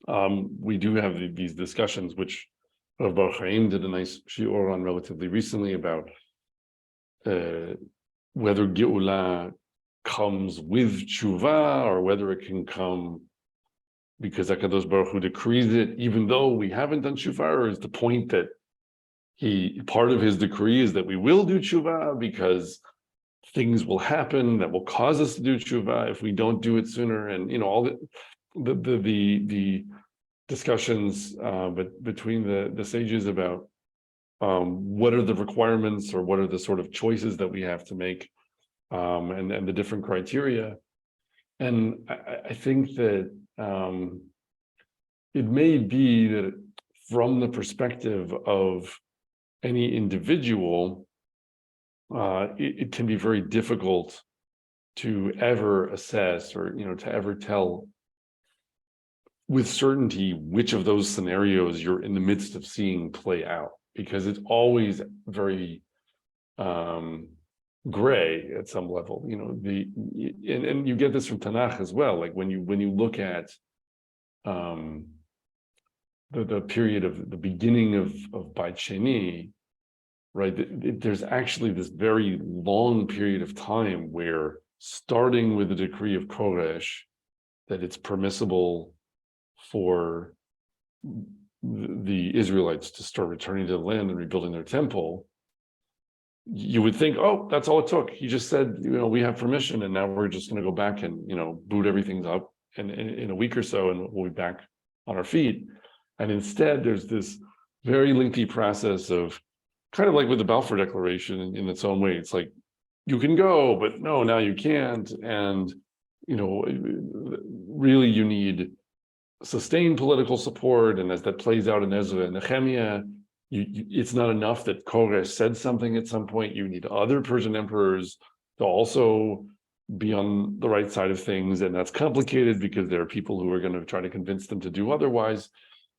we do have these discussions, which Bar-Hayim did a nice shiur on relatively recently, about whether Geula comes with tshuva or whether it can come because HaKadosh Baruch Hu decrees it, even though we haven't done tshuva, or is the point that part of his decree is that we will do tshuva because things will happen that will cause us to do tshuva if we don't do it sooner, and all the discussions between the sages about what are the requirements or what are the sort of choices that we have to make, and the different criteria. And I think that it may be that from the perspective of any individual, it can be very difficult to ever assess or to ever tell with certainty which of those scenarios you're in the midst of seeing play out, because it's always very gray at some level. And you get this from Tanakh as well. Like when you look at the period of the beginning of Beit Sheni, right? There's actually this very long period of time where, starting with the decree of Koresh, that it's permissible for the Israelites to start returning to the land and rebuilding their temple. You would think, oh, that's all it took. He just said, we have permission, and now we're just going to go back and, boot everything up, and in a week or so, and we'll be back on our feet. And instead, there's this very lengthy process of, kind of like with the Balfour Declaration in its own way. It's like, you can go, but no, now you can't. And, really you need sustained political support. And as that plays out in Ezra and Nehemiah, it's not enough that Koresh said something at some point. You need other Persian emperors to also be on the right side of things. And that's complicated because there are people who are going to try to convince them to do otherwise.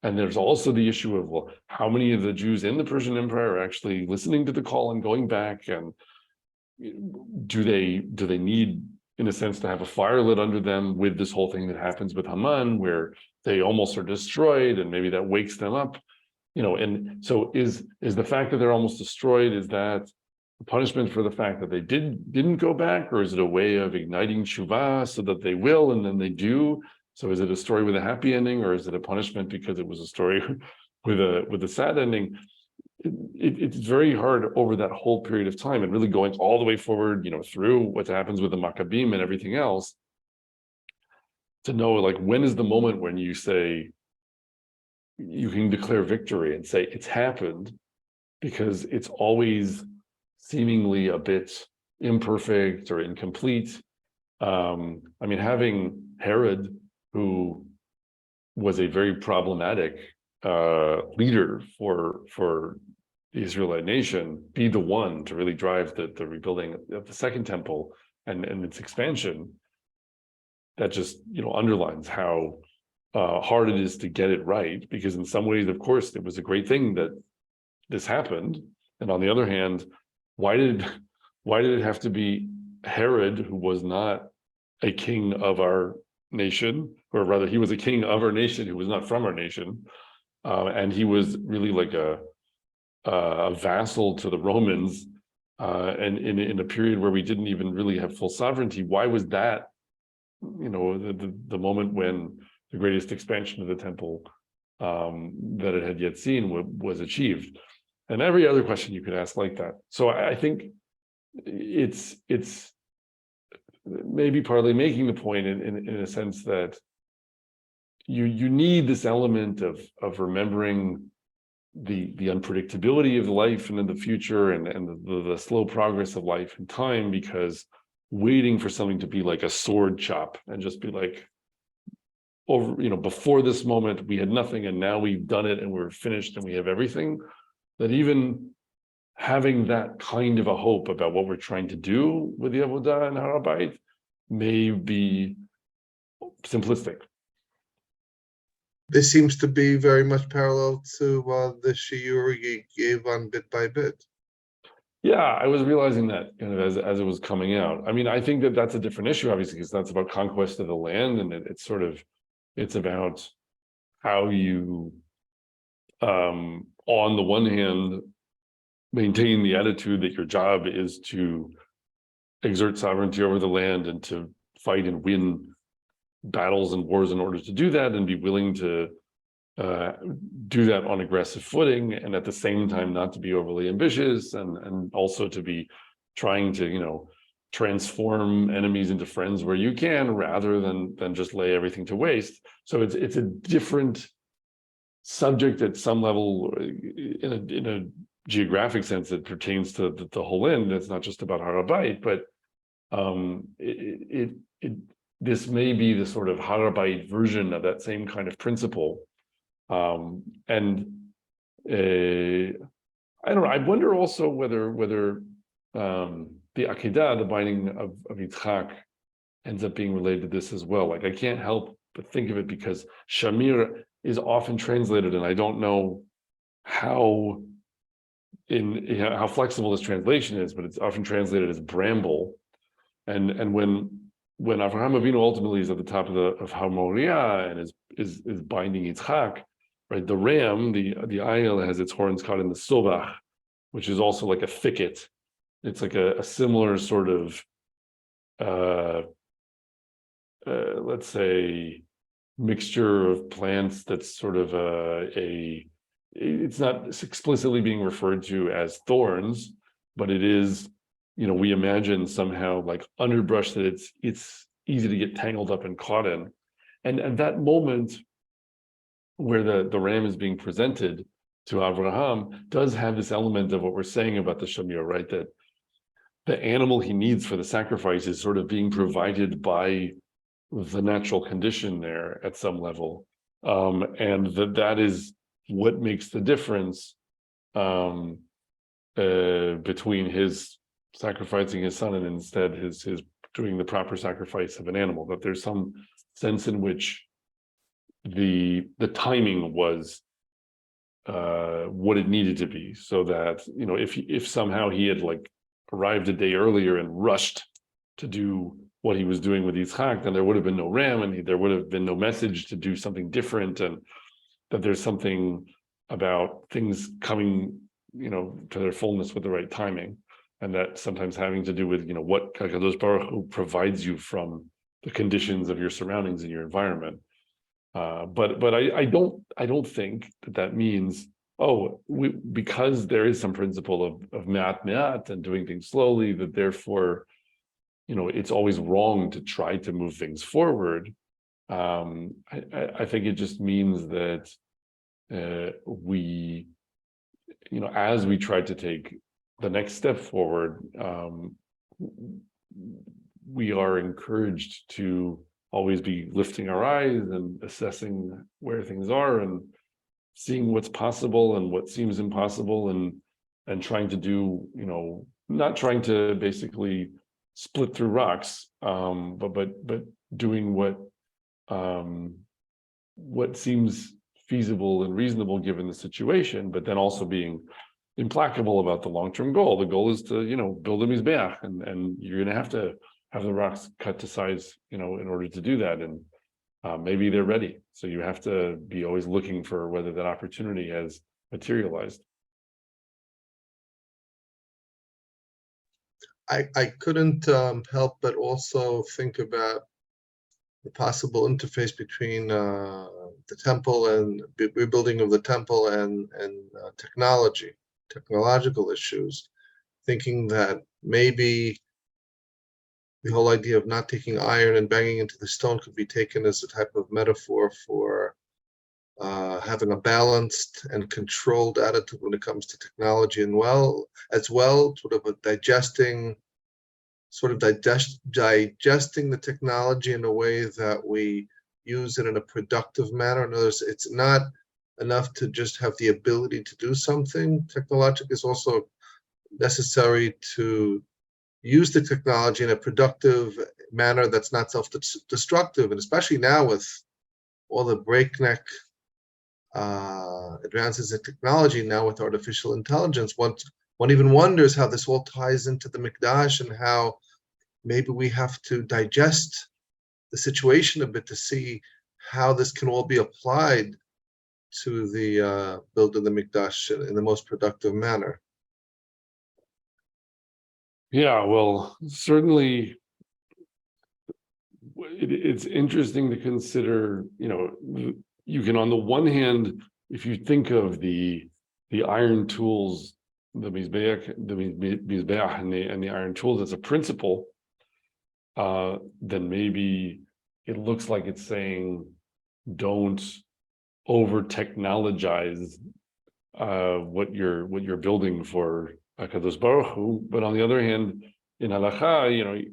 And there's also the issue of, well, how many of the Jews in the Persian Empire are actually listening to the call and going back? And do they need, in a sense, to have a fire lit under them with this whole thing that happens with Haman, where they almost are destroyed, and maybe that wakes them up? And so is the fact that they're almost destroyed, is that a punishment for the fact that they didn't go back, or is it a way of igniting tshuva so that they will, and then they do? So is it a story with a happy ending, or is it a punishment because it was a story with a sad ending? It's very hard over that whole period of time, and really going all the way forward, through what happens with the Maccabim and everything else, to know, like, when is the moment when you say, you can declare victory and say it's happened, because it's always seemingly a bit imperfect or incomplete. Having Herod, who was a very problematic leader for the Israelite nation, be the one to really drive the rebuilding of the Second Temple and its expansion, that just underlines how hard it is to get it right. Because in some ways, of course, it was a great thing that this happened, and on the other hand, why did it have to be Herod, who was not a king of our nation, or rather, he was a king of our nation who was not from our nation, and he was really like a vassal to the Romans, and in a period where we didn't even really have full sovereignty? Why was that, the moment when the greatest expansion of the temple that it had yet seen was achieved? And every other question you could ask like that. So I think it's maybe partly making the point in a sense that you need this element of remembering the unpredictability of life and in the future, and the slow progress of life and time, because waiting for something to be like a sword chop and just be like, over, before this moment we had nothing, and now we've done it and we're finished and we have everything, that even having that kind of a hope about what we're trying to do with the Avodah and Har HaBayit may be simplistic. This seems to be very much parallel to the shiur you gave on Bit by Bit. Yeah, I was realizing that kind of as it was coming out. I think that's a different issue, obviously, because that's about conquest of the land, and it's about how you, on the one hand, maintain the attitude that your job is to exert sovereignty over the land and to fight and win battles and wars in order to do that, and be willing to do that on aggressive footing, and at the same time not to be overly ambitious, and also to be trying to transform enemies into friends where you can, rather than just lay everything to waste. So it's a different subject at some level, in a geographic sense that pertains to the whole end. It's not just about Har HaBayit, but this may be the sort of Har HaBayit version of that same kind of principle. I wonder also whether the Akedah, the binding of Yitzchak, ends up being related to this as well. Like, I can't help but think of it because Shamir is often translated, and I don't know how flexible this translation is, but it's often translated as bramble. And when when Avraham Avinu ultimately is at the top of Har Moriah and is binding Yitzchak, right? The ram, the ayil, has its horns caught in the sovach, which is also like a thicket. It's like a similar sort of, let's say, mixture of plants that's sort of it's not explicitly being referred to as thorns, but it is, we imagine somehow like underbrush that it's easy to get tangled up and caught in. And at that moment where the ram is being presented to Avraham does have this element of what we're saying about the Shamir, right? That the animal he needs for the sacrifice is sort of being provided by the natural condition there at some level. And that is what makes the difference between his sacrificing his son and instead his doing the proper sacrifice of an animal. That there's some sense in which the timing was what it needed to be, so that if somehow he had like arrived a day earlier and rushed to do what he was doing with Yitzchak, then there would have been no ram, and there would have been no message to do something different, and that there's something about things coming, to their fullness with the right timing, and that sometimes having to do with, what Hakadosh Baruch Hu provides you from the conditions of your surroundings and your environment. But I don't think that means, because there is some principle of me'at and doing things slowly, that therefore, it's always wrong to try to move things forward. I think it just means that we, as we try to take the next step forward, we are encouraged to always be lifting our eyes and assessing where things are and seeing what's possible and what seems impossible, and trying to do, not trying to basically split through rocks, but doing what seems feasible and reasonable given the situation, but then also being implacable about the long-term goal. The goal is to, build a mizbeach, and you're going to have the rocks cut to size, in order to do that. And maybe they're ready. So you have to be always looking for whether that opportunity has materialized. I couldn't help but also think about the possible interface between the temple and rebuilding of the temple and technological issues, thinking that maybe the whole idea of not taking iron and banging into the stone could be taken as a type of metaphor for having a balanced and controlled attitude when it comes to technology, and sort of digesting the technology in a way that we use it in a productive manner. In other words, it's not enough to just have the ability to do something. Technologic is also necessary to use the technology in a productive manner that's not self-destructive, and especially now with all the breakneck advances in technology, now with artificial intelligence, one even wonders how this all ties into the Mikdash, and how maybe we have to digest the situation a bit to see how this can all be applied to the build of the Mikdash in the most productive manner. Yeah, well, certainly it's interesting to consider, you can, on the one hand, if you think of the iron tools, the mizbeach and the iron tools as a principle, then maybe it looks like it's saying don't over technologize what you're building for Hakadosh Baruch Hu. But on the other hand, in halacha,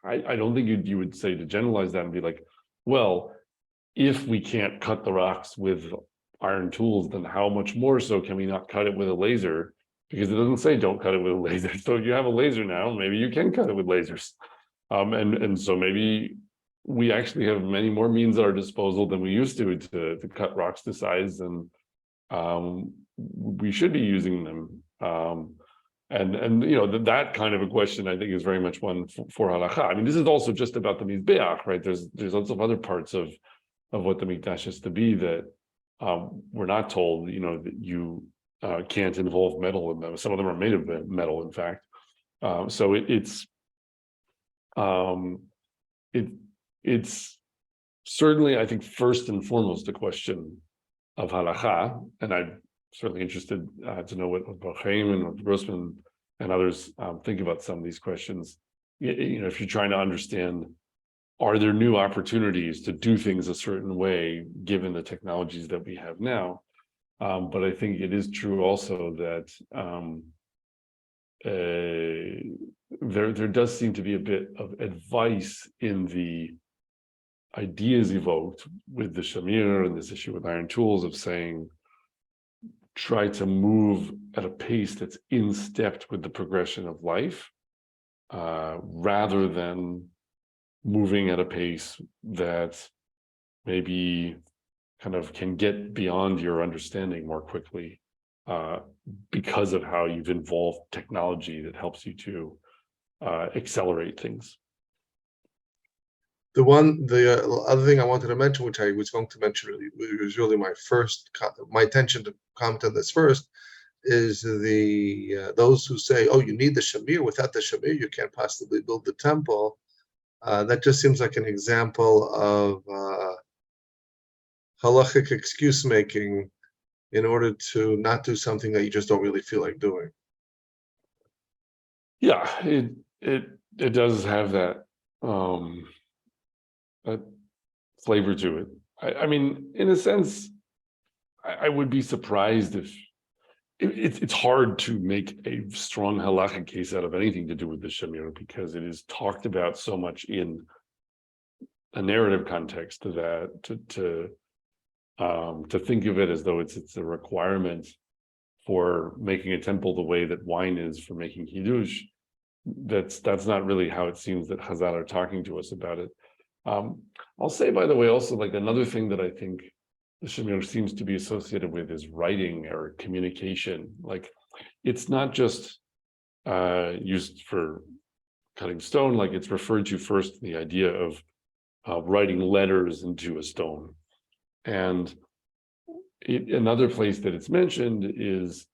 I don't think you would say to generalize that and be like, well, if we can't cut the rocks with iron tools, then how much more so can we not cut it with a laser? Because it doesn't say don't cut it with a laser. So if you have a laser now, maybe you can cut it with lasers. And so maybe we actually have many more means at our disposal than we used to cut rocks to size, and we should be using them. And that kind of a question, I think, is very much one for halacha. I mean, this is also just about the mizbeach, right? There's lots of other parts of what the mikdash is to be that we're not told, that you can't involve metal in them. Some of them are made of metal, in fact. So it's certainly, I think, first and foremost a question of halacha, and I'm certainly interested to know what Bar-Hayim and what Grossman and others think about some of these questions. If you're trying to understand, are there new opportunities to do things a certain way given the technologies that we have now? But I think it is true also that there does seem to be a bit of advice in the ideas evoked with the Shamir and this issue with iron tools of saying, try to move at a pace that's in step with the progression of life, rather than moving at a pace that maybe kind of can get beyond your understanding more quickly, because of how you've involved technology that helps you to accelerate things. The other thing I wanted to mention, which I was going to mention, was really my intention to comment on this first, is those who say, "Oh, you need the Shamir. Without the Shamir, you can't possibly build the temple." That just seems like an example of halachic excuse making in order to not do something that you just don't really feel like doing. Yeah, it does have that flavor to it. I mean, in a sense, I would be surprised if it's hard to make a strong halachic case out of anything to do with the Shamir, because it is talked about so much in a narrative context that to think of it as though it's a requirement for making a temple the way that wine is for making Kiddush, that's not really how it seems that Chazal are talking to us about it. I'll say, by the way, also, like, another thing that I think the Shamir seems to be associated with is writing or communication. Like, it's not just used for cutting stone, like it's referred to first in the idea of writing letters into a stone. And another place that it's mentioned is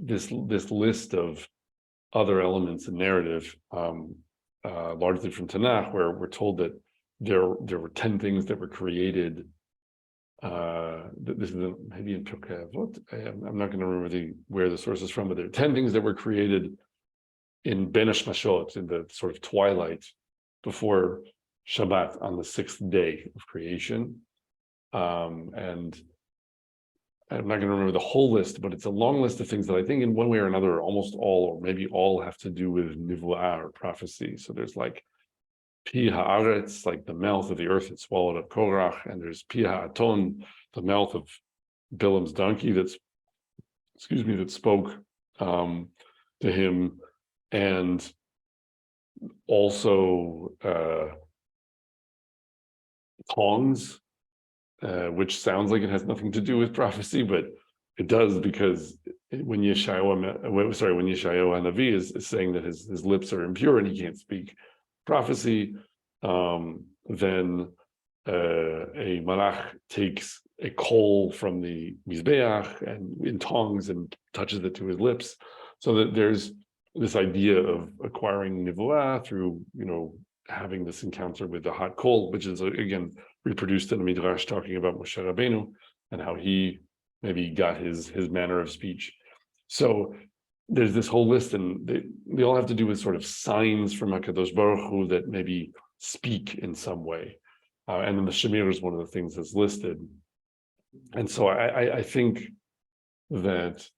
this list of other elements in narrative, largely from Tanakh, where we're told that there were 10 things that were created. This is maybe in Pirkei Avot. I'm not going to remember where the source is from, but there are 10 things that were created in Ben Hashmashot, in the sort of twilight before Shabbat, on the 6th day of creation. And I'm not going to remember the whole list, but it's a long list of things that I think in one way or another, almost all, or maybe all, have to do with nivuah, or prophecy. So there's like Pi haaretz, like the mouth of the earth that swallowed up Korach, and there's Pi haaton, the mouth of Bilam's donkey that spoke to him, and also tongs, which sounds like it has nothing to do with prophecy, but it does, because when Yeshayahu Hanavi is saying that his lips are impure and he can't speak prophecy, then a malach takes a coal from the mizbeach and in tongs and touches it to his lips, so that there's this idea of acquiring nivuah through having this encounter with the hot coal, which is again reproduced in the Midrash talking about Moshe Rabbeinu and how he maybe got his manner of speech. So there's this whole list, and they all have to do with sort of signs from HaKadosh Baruch Hu that maybe speak in some way. And then the Shamir is one of the things that's listed. And so I think that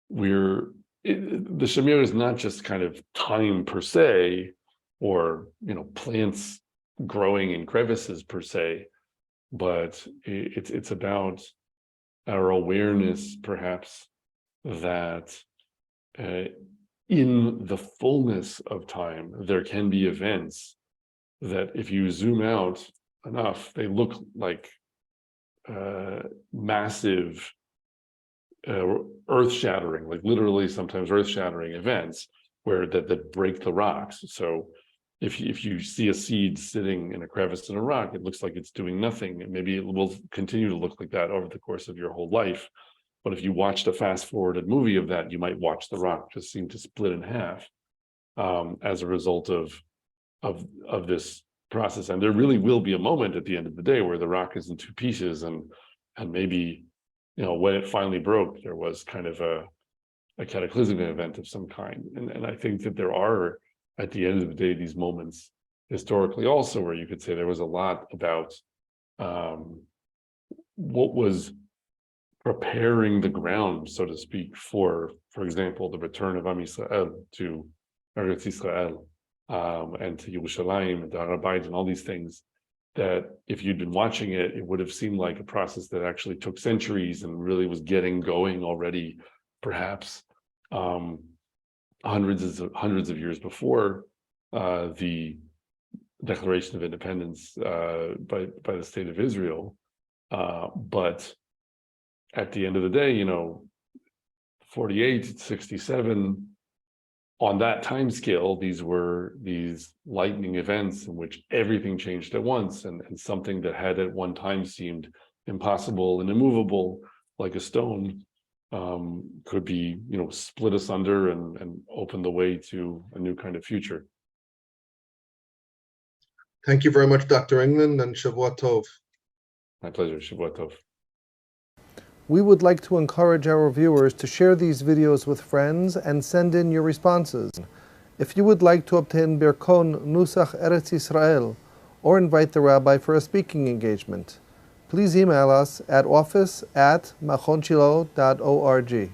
the Shamir is not just kind of time per se, or plants growing in crevices per se, but it's about our awareness, perhaps, that in the fullness of time there can be events that, if you zoom out enough, they look like massive earth-shattering, like literally sometimes earth-shattering events that break the rocks. So if you see a seed sitting in a crevice in a rock, it looks like it's doing nothing, and maybe it will continue to look like that over the course of your whole life. But if you watched a fast-forwarded movie of that, you might watch the rock just seem to split in half as a result of this process. And there really will be a moment at the end of the day where the rock is in two pieces, and maybe, when it finally broke, there was kind of a cataclysmic event of some kind. And I think that there are, at the end of the day, these moments historically also where you could say there was a lot about what was preparing the ground, so to speak, for example, the return of Am Yisrael to Eretz Yisrael, and to Yerushalayim and to Har Bayit and all these things, that if you'd been watching it, it would have seemed like a process that actually took centuries and really was getting going already, perhaps hundreds of years before the Declaration of Independence by the State of Israel. But at the end of the day, 48, 67, on that time scale, these were these lightning events in which everything changed at once, and something that had at one time seemed impossible and immovable, like a stone, could be, split asunder and open the way to a new kind of future. Thank you very much, Dr. England, and Shavua Tov. My pleasure. Shavua Tov. We would like to encourage our viewers to share these videos with friends and send in your responses. If you would like to obtain Birkon Nusach Eretz Yisrael or invite the rabbi for a speaking engagement, please email us at office@machonshilo.org.